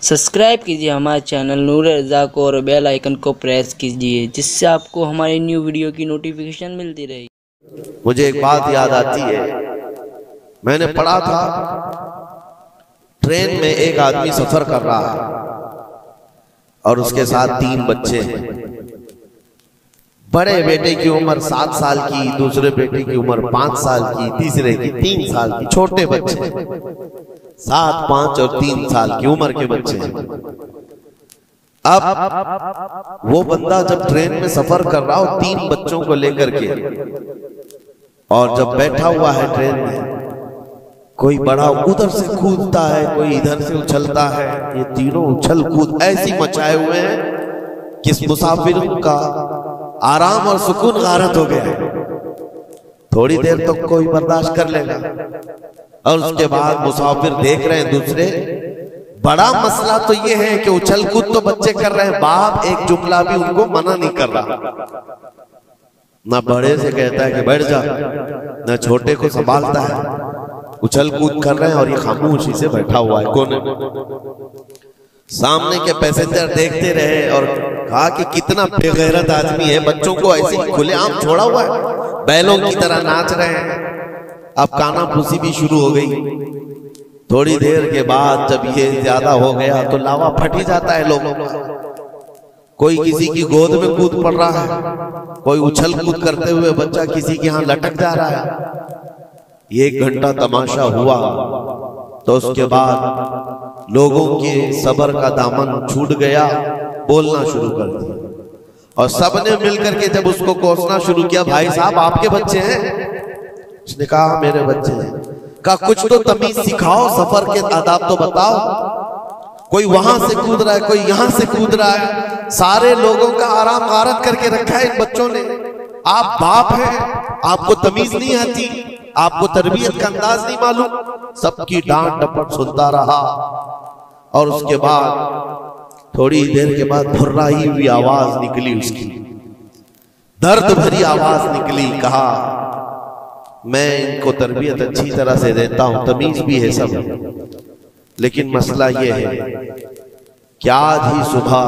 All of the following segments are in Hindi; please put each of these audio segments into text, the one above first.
सब्सक्राइब कीजिए हमारे चैनल नूर रज़ा को और बेल आइकन को प्रेस कीजिए जिससे आपको हमारी न्यू वीडियो की नोटिफिकेशन मिलती रहे। मुझे एक बात याद आती है, मैंने पढ़ा था ट्रेन में एक आदमी सफर कर रहा है और उसके साथ 3 बच्चे हैं। बड़े बेटे की उम्र 7 साल की, दूसरे बेटे की उम्र 5 साल की, तीसरे की 3 साल की। छोटे बच्चे 7, 5 और 3 साल की उम्र के बच्चे हैं। अब वो बंदा जब ट्रेन में सफर कर रहा हो 3 बच्चों को लेकर के, और जब बैठा हुआ है ट्रेन में, कोई बड़ा उधर से कूदता है, कोई इधर से उछलता है। ये तीनों उछल कूद ऐसी मचाए हुए हैं कि इस मुसाफिर का आराम और सुकून गारत हो गया है। थोड़ी देर तो कोई बर्दाश्त कर लेगा, और उसके बाद मुसाफिर देख रहे हैं दूसरे। बड़ा मसला तो ये है कि उछल कूद तो बच्चे कर रहे हैं, बाप एक जुमला भी उनको मना नहीं कर रहा। ना बड़े से कहता है कि बैठ जा, ना छोटे को संभालता है। उछल कूद कर रहे हैं और ये खामोशी से बैठा हुआ है कोने में। सामने के पैसेंजर देखते रहे और कहा कि कितना बेगैरत आदमी है, बच्चों को ऐसे ही खुलेआम छोड़ा हुआ है, बैलों की तरह नाच रहे हैं। अब कानाफूसी भी शुरू हो गई। थोड़ी देर के बाद जब ये ज्यादा हो गया तो लावा फट ही जाता है लोगों का। कोई किसी की गोद में कूद पड़ रहा है, कोई उछल कूद करते हुए बच्चा किसी के यहाँ लटक जा रहा है। 1 घंटा तमाशा हुआ तो उसके बाद लोगों के सब्र का दामन छूट गया, बोलना शुरू कर दिया। और सबने मिलकर के जब उसको कोसना शुरू किया, भाई साहब आपके बच्चे हैं? उसने कहा मेरे बच्चे हैं। कहा कुछ तो तमीज सिखाओ, सफर के आदाब तो बताओ। कोई वहां से कूद रहा है, कोई यहां से कूद रहा है, सारे लोगों का आराम गारत करके रखा है इन बच्चों ने। आप बाप हैं, आपको तमीज नहीं आती, आपको तरबियत का अंदाज नहीं मालूम। सबकी डांट डपट सुनता रहा और उसके बाद थोड़ी देर के बाद भुर्राई हुई आवाज निकली, उसकी दर्द भरी आवाज निकली। कहा मैं इनको तरबियत अच्छी तरह से देता हूं, तमीज भी है सब, लेकिन मसला ये है कि आज ही सुबह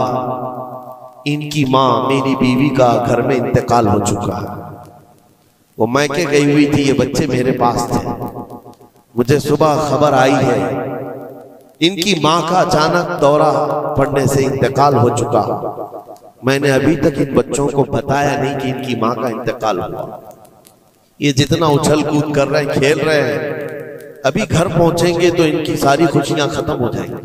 इनकी माँ मेरी बीवी का घर में इंतकाल हो चुका है। वो मैके गई हुई थी, ये बच्चे मेरे पास थे। मुझे सुबह खबर आई है इनकी माँ का अचानक दौरा पड़ने से इंतकाल हो चुका। मैंने अभी तक इन बच्चों को बताया नहीं कि इनकी माँ का इंतकाल हुआ। ये जितना उछल कूद कर रहे हैं, खेल रहे हैं, अभी घर पहुंचेंगे तो इनकी सारी खुशियां खत्म हो जाएंगी।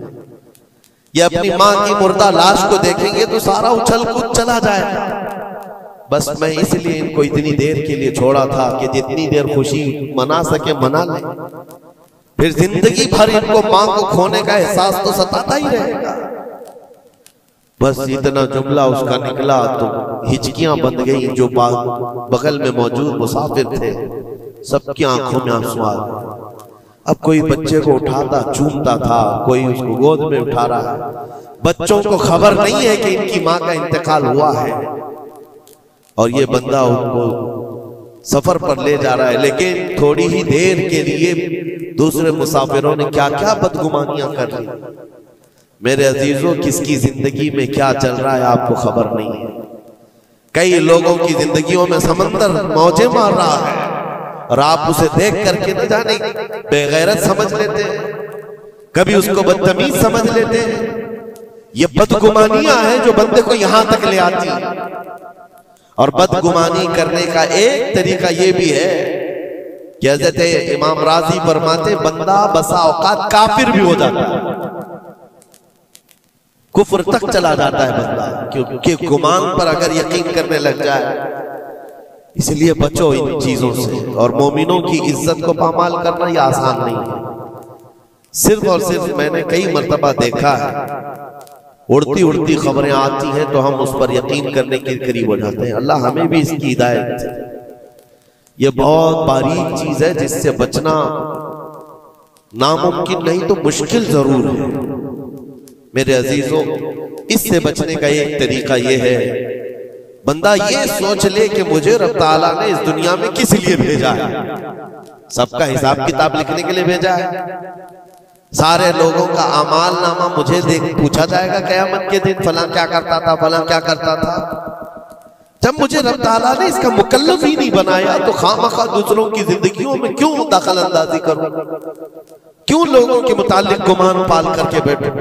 ये अपनी माँ की मुर्दा लाश को देखेंगे तो सारा उछल कूद चला जाएगा। बस मैं इसलिए इनको इतनी देर के लिए छोड़ा था कि जितनी देर खुशी मना सके मना ले, फिर जिंदगी भर इनको मां को खोने का एहसास तो सताता ही रहेगा। बस इतना जुमला उसका निकला तो हिचकियां बंद गई। जो बगल में मौजूद मुसाफिर थे सबकी आंखों में आंसू आ गए। अब कोई बच्चे को उठाता चूमता था, कोई उसको गोद में उठा रहा है। बच्चों को खबर नहीं है कि इनकी मां का इंतकाल हुआ है और ये बंदा उनको सफर पर ले जा रहा है। लेकिन थोड़ी ही देर के लिए दूसरे मुसाफिरों ने क्या क्या बदगुमानियां कर ली। मेरे अजीजों, किसकी जिंदगी में क्या चल रहा है आपको खबर नहीं है। कई लोगों की जिंदगियों में समंदर मौजें मार रहा है और आप उसे देख करके न जाने बेगैरत समझ लेते हैं, कभी उसको बदतमीज समझ लेते हैं। ये बदगुमानियां हैं जो बंदे को यहां तक ले आती है। और बदगुमानी करने का एक तरीका ये भी है कि हज़रत इमाम राजी फरमाते बंदा बसा औकात काफिर भी हो जाता है, कुफ्र तक चला जाता है बंदा, क्योंकि गुमान पर अगर यकीन करने लग जाए। इसलिए बचो इन चीजों से। और मोमिनों की इज्जत को पामाल करना ये आसान नहीं है। सिर्फ और सिर्फ मैंने कई मर्तबा देखा है, उड़ती उड़ती खबरें आती हैं तो हम उस पर यकीन करने के करीब हो जाते हैं। अल्लाह हमें भी इसकी हिदायत दे। ये बहुत बारीक चीज है जिससे बचना नामुमकिन नहीं तो मुश्किल जरूर है। मेरे अजीजों, इससे बचने का एक तरीका यह है, बंदा ये सोच ले कि मुझे रब ताला ने इस दुनिया में किस लिए भेजा है। सबका हिसाब किताब लिखने के लिए भेजा है? सारे लोगों का अमाल नामा मुझे देख पूछा जाएगा क़यामत के दिन, फलां क्या करता था, फलां क्या करता था। जब मुझे रब ताला ने इसका मुकल्लफ ही नहीं बनाया तो खामखा दूसरों की जिंदगियों में क्यों दखल अंदाजी करूं, क्यों लोगों के मुतालिक गुमान पाल करके बैठूं।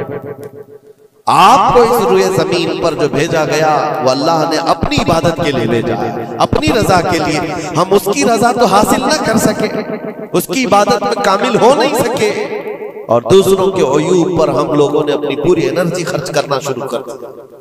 आपको इस रुए जमीन पर जो भेजा गया वो अल्लाह ने अपनी इबादत के लिए भेजा है, अपनी रजा के लिए। हम उसकी रजा तो हासिल ना कर सके, उसकी इबादत में कामिल हो नहीं सके, और दूसरों के अयूब पर हम लोगों ने अपनी पूरी एनर्जी खर्च करना शुरू कर दिया।